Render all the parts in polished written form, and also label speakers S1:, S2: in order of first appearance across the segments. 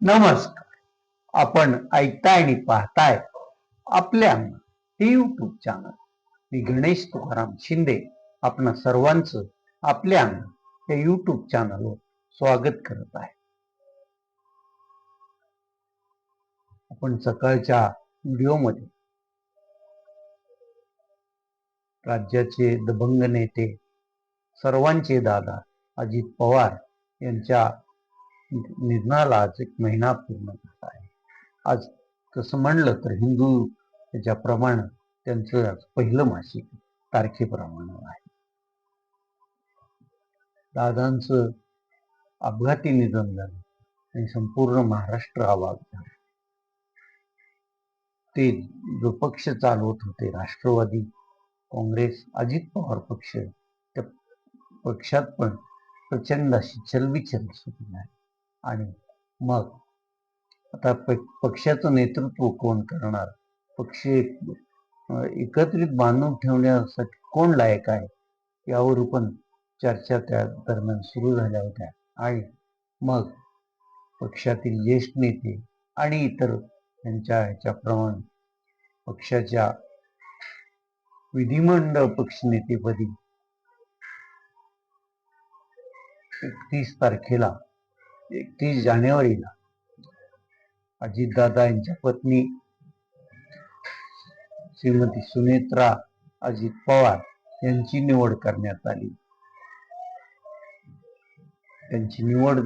S1: नमस्कार. आपण ऐकताय आणि पाहताय आपल्या हे युट्यूब चॅनल. मी गणेश तुकाराम शिंदे आपणा सर्वांचं आपल्या या युट्यूब चॅनलवर स्वागत करत आहे. आपण सकाळच्या व्हिडिओमध्ये राज्याचे दबंग नेते सर्वांचे दादा अजित पवार यांच्या निधनाला आज 1 महिना पूर्ण झाला आहे. आज तसं म्हणलं तर हिंदू याच्याप्रमाणे त्यांचं पहिलं मासिक तारखेप्रमाणे आहे. दादांचं अपघाती निधन झालं आणि संपूर्ण महाराष्ट्र अवाक झाला. ते जो पक्ष चालवत होते राष्ट्रवादी काँग्रेस अजित पवार पक्ष, त्या पक्षात पण प्रचंड अशी चलबिचल सुरू आहे. आणि मग आता पक्षाचं नेतृत्व कोण करणार, पक्ष एकत्रित बांधून ठेवण्यासाठी कोण लायक आहे यावर पण चर्चा त्या दरम्यान सुरू झाल्या होत्या. आणि मग पक्षातील ज्येष्ठ नेते आणि इतर यांच्या ह्याच्याप्रमाणे पक्षाच्या विधिमंडळ पक्षनेतेपदी 31 जानेवारीला अजितदादा यांच्या पत्नी श्रीमती सुनेत्रा अजित पवार यांची निवड करण्यात आली. त्यांची निवड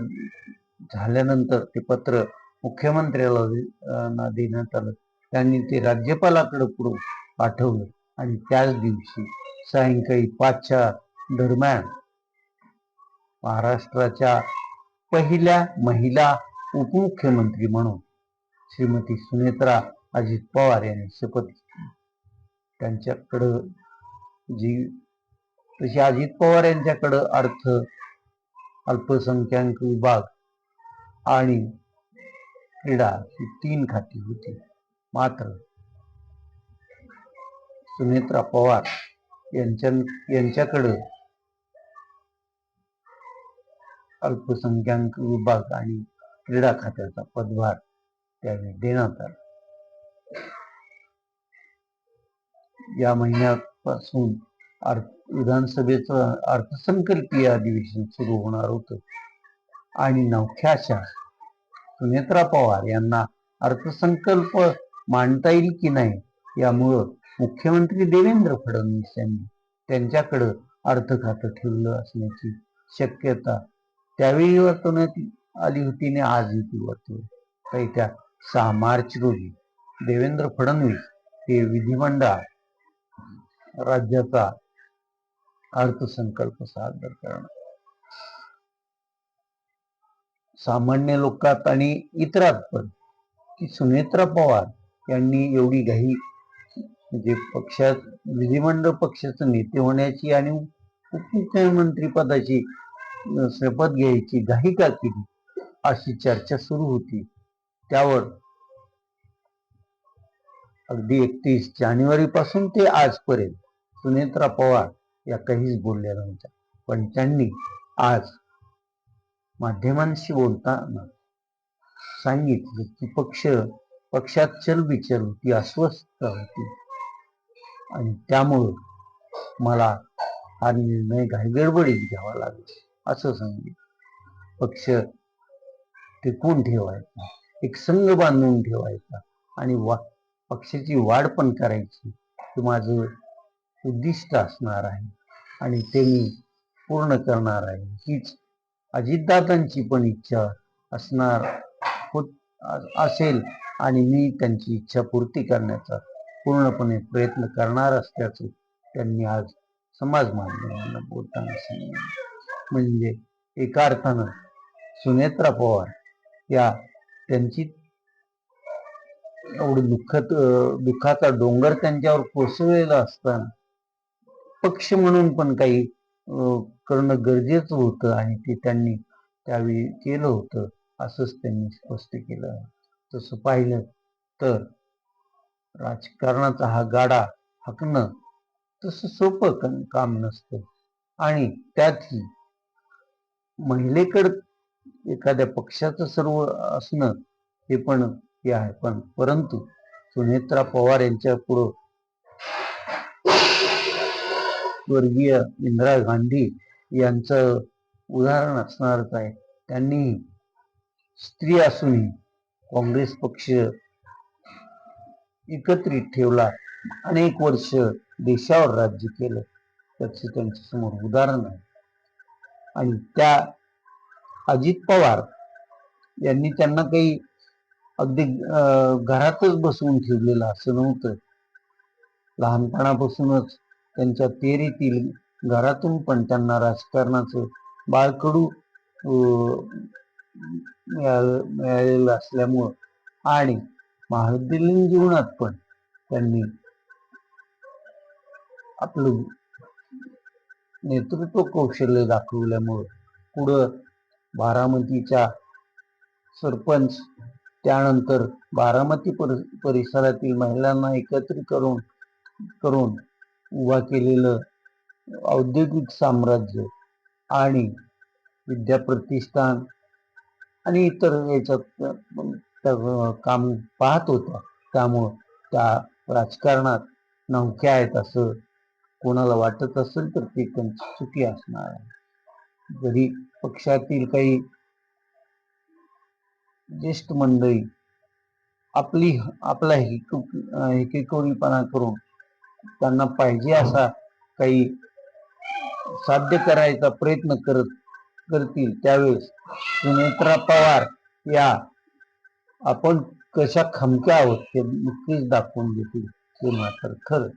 S1: झाल्यानंतर ते पत्र मुख्यमंत्र्याला देण्यात आलं. त्यांनी ते राज्यपालाकडे पुढे पाठवलं आणि त्याच दिवशी सायंकाळी 5च्या दरम्यान महाराष्ट्राच्या पहिल्या महिला उपमुख्यमंत्री म्हणून श्रीमती सुनेत्रा अजित पवार यांनी शपथ घेतली. त्यांच्याकडं तशी अजित पवार यांच्याकडं अर्थ, अल्पसंख्याक विभाग आणि क्रीडा ही 3 खाती होती. मात्र सुनेत्रा पवार यांच्याकडं अल्पसंख्याक विभाग आणि क्रीडा खात्याचा पदभार त्यावेळी देण्यात आला. या महिन्यापासून विधानसभेचं अर्थसंकल्पीय अधिवेशन सुरू होणार होतं आणि नवख्याशा सुनेत्रा पवार यांना अर्थसंकल्प मांडता येईल की नाही यामुळं मुख्यमंत्री देवेंद्र फडणवीस यांनी त्यांच्याकडं अर्थ खातं ठेवलं असण्याची शक्यता त्यावेळी वर्तवण्यात आली होती आणि आजही ती वर्तवली. त्या 6 मार्च रोजी देवेंद्र फडणवीस हे विधिमंडळ राज्याचा अर्थसंकल्प सादर करणार. सामान्य लोकात आणि इतरात पण की सुनेत्रा पवार यांनी एवढी घाई, म्हणजे पक्षात विधिमंडळ पक्षाचे नेते होण्याची आणि उपमुख्यमंत्री पदाची शपथ घ्यायची घाई का केली अशी चर्चा सुरू होती. त्यावर अगदी 31 जानेवारी पासून ते आजपर्यंत सुनेत्रा पवार या काहीच बोलल्या नव्हत्या. पण त्यांनी आज माध्यमांशी बोलताना सांगितलं की पक्षात चलबिचल होती, अस्वस्थता होती आणि त्यामुळं मला हा निर्णय घाईगडबडीत घ्यावा लागला असं सांगितलं. पक्ष टिकवून ठेवायचा, एक संघ बांधून ठेवायचा आणि पक्षाची वाढ पण करायची हे माझं उद्दिष्ट असणार आहे आणि ते मी पूर्ण करणार आहे. हीच अजितदादांची पण इच्छा असणार असेल आणि मी त्यांची इच्छा पूर्ती करण्याचा पूर्णपणे प्रयत्न करणार असल्याचं त्यांनी आज समाज माध्यमांना बोलताना सांगितलं. म्हणजे एका अर्थानं सुनेत्रा पवार या त्यांची एवढं दुःखाचा डोंगर त्यांच्यावर कोसळलेला असताना पक्ष म्हणून पण काही करणं गरजेचं होतं आणि ते त्यांनी त्यावेळी केलं होतं असंच त्यांनी स्पष्ट केलं. तसं पाहिलं तर राजकारणाचा हा गाडा हाकणं तसं सोपं काम नसतं आणि त्यातही महिलेकडं एखाद्या पक्षाचं सर्व असणं हे पण हे आहे, पण परंतु सुनेत्रा पवार यांच्या पुढं स्वर्गीय इंदिरा गांधी यांचं उदाहरण असणारच आहे. त्यांनी स्त्री असूनही काँग्रेस पक्ष एकत्रित ठेवला, अनेक वर्ष देशावर राज्य केलं, त्याचे त्यांच्या समोर उदाहरण आहे. आणि त्या अजित पवार यांनी त्यांना काही अगदी घरातच बसवून ठेवलेलं असं नव्हतं. लहानपणापासूनच त्यांच्या तेरीतील घरातून पण त्यांना राजकारणाचं बाळकडू मिळालेलं असल्यामुळं आणि महाविद्यालयीन जीवनात पण त्यांनी आपलं नेतृत्व कौशल्य दाखवल्यामुळं पुढं बारामतीच्या सरपंच, त्यानंतर बारामती परिसरातील महिलांना एकत्रित करून उभा केलेलं औद्योगिक साम्राज्य आणि विद्याप्रतिष्ठान आणि इतर याच्यात काम पाहत होता. त्यामुळं त्या राजकारणात नवख्या आहेत असं कोणाला वाटत असेल तर ते त्यांची चुकी असणार आहे. जरी पक्षातील काही ज्येष्ठ मंडळी आपला एकेकोळीपणा करून त्यांना पाहिजे असा काही साध्य करायचा प्रयत्न करतील, त्यावेळेस सुनेत्रा पवार या आपण कशा खमक्या आहोत ते नक्कीच दाखवून देतील, हे मात्र खरं.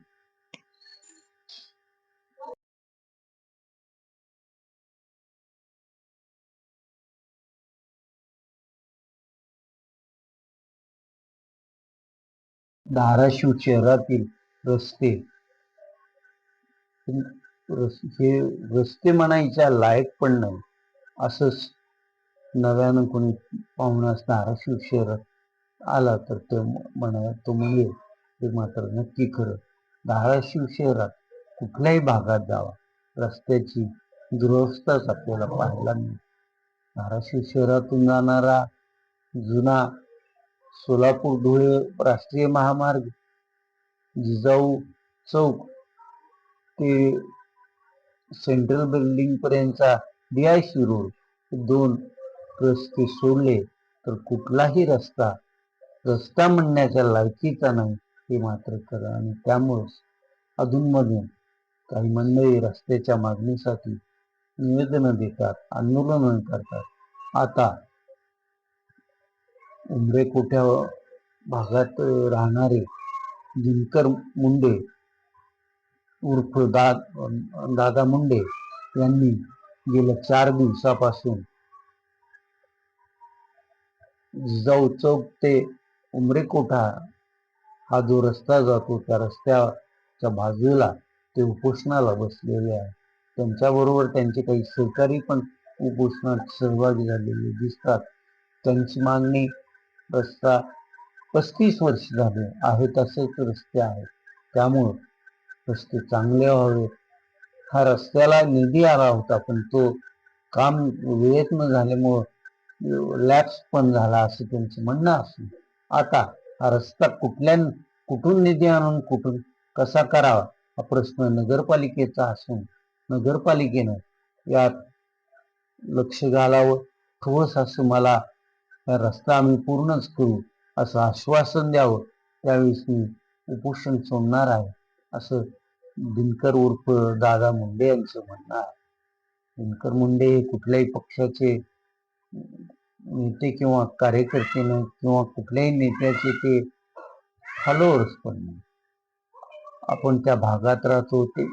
S1: धाराशिव शहरातील रस्ते हे रस्ते म्हणायच्या लायक पण नाही, असंच नव्यानं कोणी पाहुणास धाराशिव शहरात आला तर तो म्हणेल ते मात्र नक्की खरं. धाराशिव शहरात कुठल्याही भागात जावा, रस्त्याची दुरवस्थाच आपल्याला पाहायला मिळते. धाराशिव शहरातून जाणारा जुना सोलापूर धुळे राष्ट्रीय महामार्ग, जिजाऊ चौक ते सेंट्रल बिल्डिंग पर्यंतचा DIC रोड, दोन रस्ते सोडले तर कुठलाही रस्ता म्हणण्याच्या लायकीचा नाही, हे मात्र खरं. आणि त्यामुळेच अधूनमधून काही मंडळी रस्त्याच्या मागणीसाठी निवेदन देतात, आंदोलन करतात. आता उमरेकोठ्या भागात राहणारे दिनकर मुंडे उर्फ दादा मुंडे यांनी गेल्या 4 दिवसापासून जिजाऊ चौक ते उमरेकोठा हा जो रस्ता जातो त्या रस्त्याच्या बाजूला ते उपोषणाला बसलेले आहे. त्यांच्याबरोबर त्यांचे काही सहकारी पण उपोषणात सहभागी झालेले दिसतात. त्यांची मागणी रस्ता 35 वर्ष झाले आहे तसेच रस्ते आहेत, त्यामुळं रस्ते चांगले व्हावे. हा रस्त्याला निधी आला होता, पण तो काम वेळेत न झाल्यामुळं लॅप्स पण झाला असं त्यांचं म्हणणं असून आता हा रस्ता कुठून निधी आणून कुठून कसा करावा हा प्रश्न नगरपालिकेचा असून नगरपालिकेनं यात लक्ष घालावं. ठोस असं मला रस्ता आम्ही पूर्णच करू असं आश्वासन द्यावं, त्यावेळेस मी उपोषण सोडणार आहे असं दिनकर उर्फ दादा मुंडे यांचं म्हणणं आहे. दिनकर मुंडे कुठल्याही पक्षाचे नेते किंवा कार्यकर्ते नाही किंवा कुठल्याही नेत्याचे ते फॉलोअर्स पण नाही. आपण त्या भागात राहतो, ते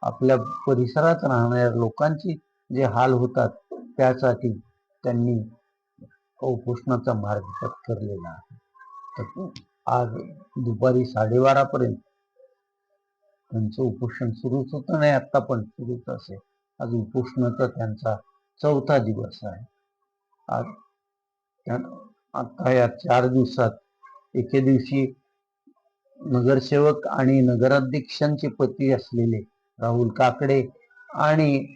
S1: आपल्या परिसरात राहणाऱ्या लोकांची जे हाल होतात त्यासाठी त्यांनी उपोषणाचा मार्ग पत्करलेला आहे. तर आज दुपारी 12:30 पर्यंत त्यांचं उपोषण सुरूच होतं, नाही आता पण सुरूच असेल. आज उपोषणाचा त्यांचा 4था दिवस आहे. आता या 4 दिवसात एके दिवशी नगरसेवक आणि नगराध्यक्षांचे पती असलेले राहुल काकडे आणि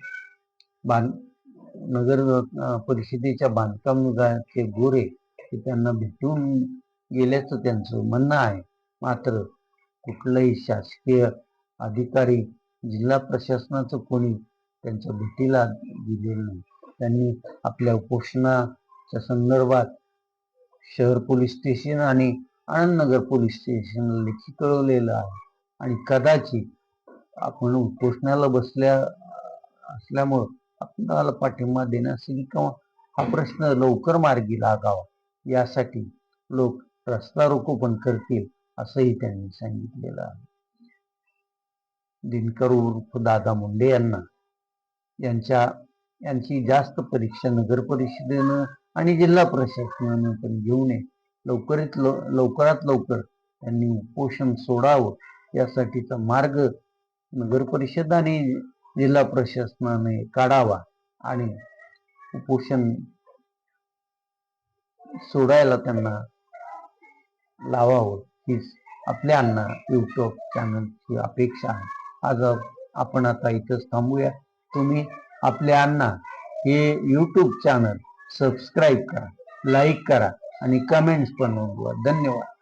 S1: नगर परिषदेच्या बांधकाम विभागाचे गोरे हे त्यांना भेटून गेल्याचं त्यांचं म्हणणं आहे. मात्र कुठलाही शासकीय अधिकारी, जिल्हा प्रशासनाचं कोणी त्यांच्या भेटीला गेलेलं नाही. त्यांनी आपल्या उपोषणाच्या संदर्भात शहर पोलीस स्टेशन आणि आनंद नगर पोलीस स्टेशनला लेखी कळवलेलं आहे. आणि कदाचित आपण उपोषणाला असल्यामुळं आपल्याला पाठिंबा देण्यासाठी किंवा हा प्रश्न लवकर मार्गी लागावा यासाठी लोक रस्ता रोको पण करतील असंही त्यांनी सांगितलेलं आहे. दिनकर उर्फ दादा मुंडे यांची जास्त परीक्षा नगर परिषदेनं आणि जिल्हा प्रशासनानं पण घेऊ नये. लवकरात लवकर त्यांनी उपोषण सोडावं यासाठीचा मार्ग नगर परिषद आणि जिल्हा प्रशासनाने काढावा आणि उपोषण सोडायला त्यांना लावावं हीच आपल्या अण्णा युट्यूब चॅनलची अपेक्षा आहे. आज आपण आता इथंच थांबूया. तुम्ही आपल्या अण्णा हे यूट्यूब चॅनल सबस्क्राईब करा, लाईक करा आणि कमेंट्स पण नोंदवा. धन्यवाद.